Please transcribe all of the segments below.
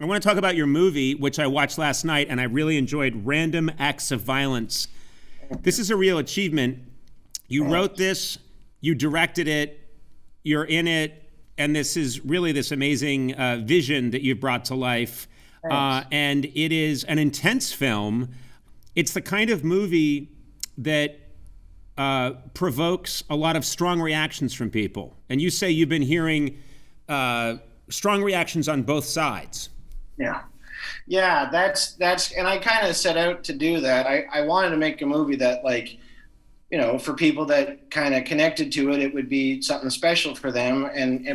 I want to talk about your movie, which I watched last night, and I really enjoyed, Random Acts of Violence. This is a real achievement. You wrote this, you directed it, you're in it, and this is really this amazing vision that you've brought to life. And it is an intense film. It's the kind of movie that provokes a lot of strong reactions from people. And you say you've been hearing strong reactions on both sides. Yeah, that's, and I kind of set out to do that. I wanted to make a movie that, like, you know, for people that kind of connected to it, it would be something special for them.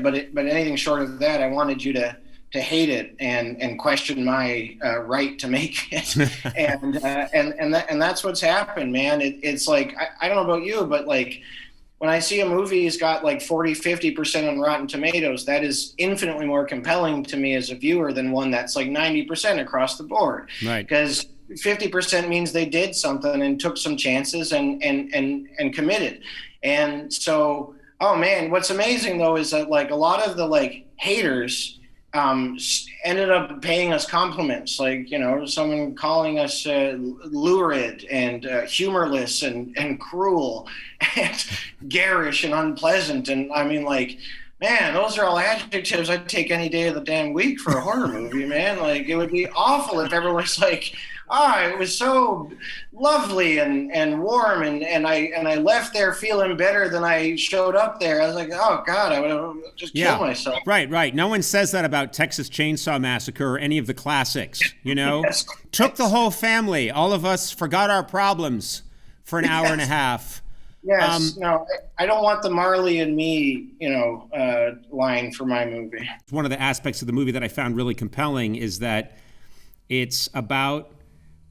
But anything short of that, I wanted you to hate it and question my right to make it. and that's what's happened, man. It's like, I don't know about you, but like, when I see a movie's got like 40-50% on Rotten Tomatoes, that is infinitely more compelling to me as a viewer than one that's like 90% across the board. Right. Because 50% means they did something and took some chances and committed. And so, oh man, what's amazing though is that like a lot of the like haters ended up paying us compliments, like, you know, someone calling us lurid and humorless and cruel and garish and unpleasant. And I mean, like, man, those are all adjectives I'd take any day of the damn week for a horror movie, man. Like, it would be awful if everyone's like, it was so lovely and warm, and I left there feeling better than I showed up there. I was like, oh God, I would have just killed myself. Right. No one says that about Texas Chainsaw Massacre or any of the classics, you know? Yes. Took the whole family. All of us forgot our problems for an hour and a half. Yes. No, I don't want the Marley and me, line for my movie. One of the aspects of the movie that I found really compelling is that it's about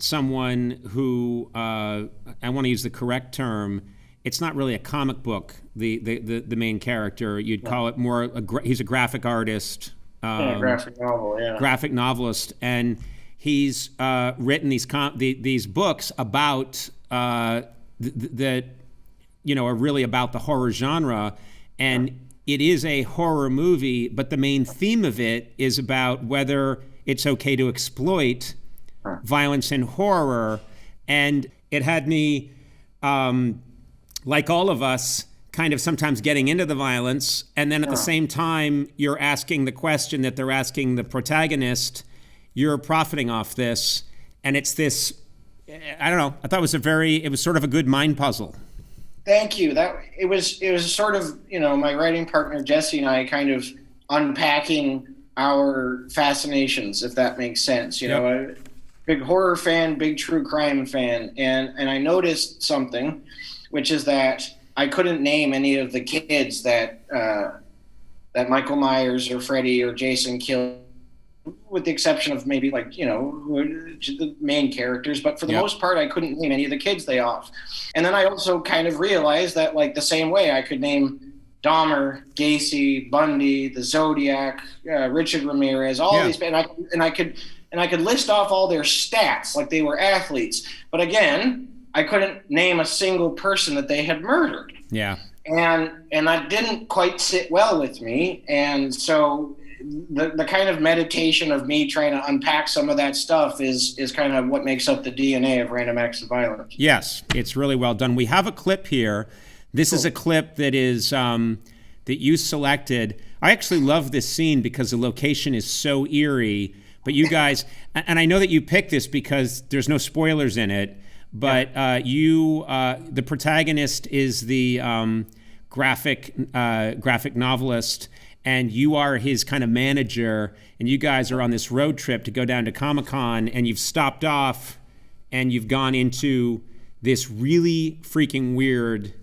someone who, I want to use the correct term, it's not really a comic book, the main character. You'd call it more, he's a graphic artist. Graphic novel, yeah. Graphic novelist. And he's written these books about, that, you know, are really about the horror genre. And it is a horror movie, but the main theme of it is about whether it's okay to exploit violence and horror. And it had me, like all of us, kind of sometimes getting into the violence, and then at the same time you're asking the question that they're asking the protagonist, you're profiting off this, and it's this, I don't know, I thought it was sort of a good mind puzzle. Thank you. It was sort of, you know, my writing partner Jesse and I kind of unpacking our fascinations, if that makes sense. You know, big horror fan, big true crime fan, and I noticed something, which is that I couldn't name any of the kids that Michael Myers or Freddy or Jason killed, with the exception of maybe, like, you know, the main characters. But for the most part, I couldn't name any of the kids they off. And then I also kind of realized that, like, the same way I could name Dahmer, Gacy, Bundy, the Zodiac, Richard Ramirez, all these, and I could list off all their stats like they were athletes. But again, I couldn't name a single person that they had murdered. Yeah. And that didn't quite sit well with me. And so the kind of meditation of me trying to unpack some of that stuff is kind of what makes up the DNA of Random Acts of Violence. Yes, it's really well done. We have a clip here. This is a clip that is that you selected. I actually love this scene because the location is so eerie. But you guys, and I know that you picked this because there's no spoilers in it, but the protagonist is the graphic novelist, and you are his kind of manager, and you guys are on this road trip to go down to Comic-Con, and you've stopped off, and you've gone into this really freaking weird,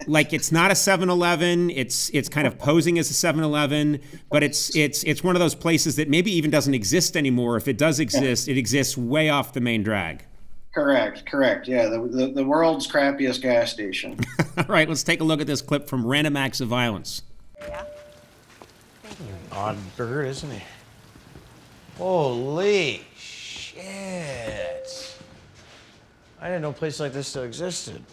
like, it's not a 7-Eleven, it's kind of posing as a 7-Eleven, but it's one of those places that maybe even doesn't exist anymore. If it does exist, it exists way off the main drag. Correct. Yeah, the world's crappiest gas station. All right, let's take a look at this clip from Random Acts of Violence. Yeah. Odd bird, isn't he? Holy shit. I didn't know a place like this still existed.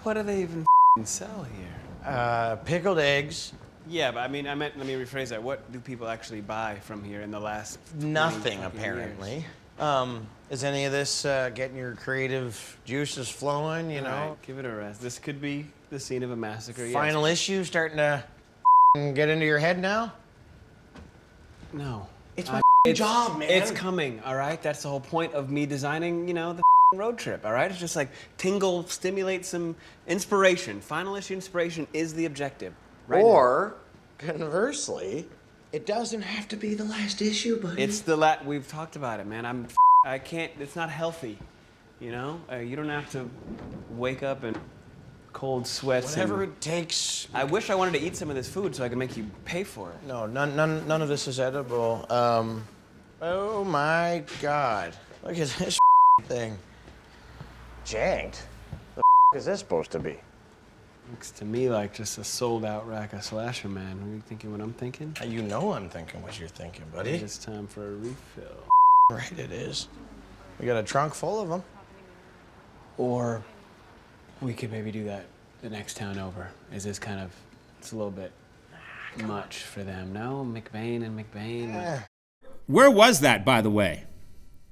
What do they even sell here? Pickled eggs, Yeah, but I mean, let me rephrase that. What do people actually buy from here in the last 20, Nothing, 20 apparently. years? Is any of this getting your creative juices flowing, you know? All right, give it a rest. This could be the scene of a massacre, yes. Final issue starting to get into your head now? No. It's my job, man. It's coming, all right? That's the whole point of me designing, the road trip, all right? It's just like stimulate some inspiration. Final issue inspiration is the objective. Right or, conversely, it doesn't have to be the last issue, buddy. It's we've talked about it, man. I can't, it's not healthy, you know? You don't have to wake up in cold sweats. Whatever it takes. I wish I wanted to eat some of this food so I could make you pay for it. No, none of this is edible. Oh my God. Look at this thing. Janked? The is this supposed to be? Looks to me like just a sold-out rack of slasher, man. Are you thinking what I'm thinking? You know I'm thinking what you're thinking, buddy. It's time for a refill. Right it is. We got a trunk full of them. Or we could maybe do that the next town over. Is this kind of, it's a little bit much for them, no? McBain and McBain. Where was that, by the way?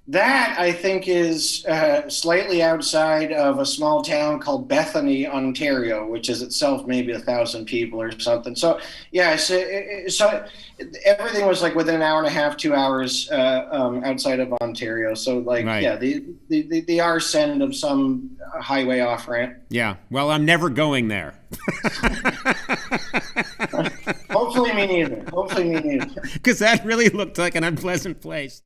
That, I think, is slightly outside of a small town called Bethany, Ontario, which is itself maybe 1,000 people or something. So, yeah, so everything was like within an hour and a half, 2 hours outside of Ontario. So, like, right. Yeah, the arse end of some highway off-ramp. Yeah, well, I'm never going there. Hopefully me neither. Because that really looked like an unpleasant place.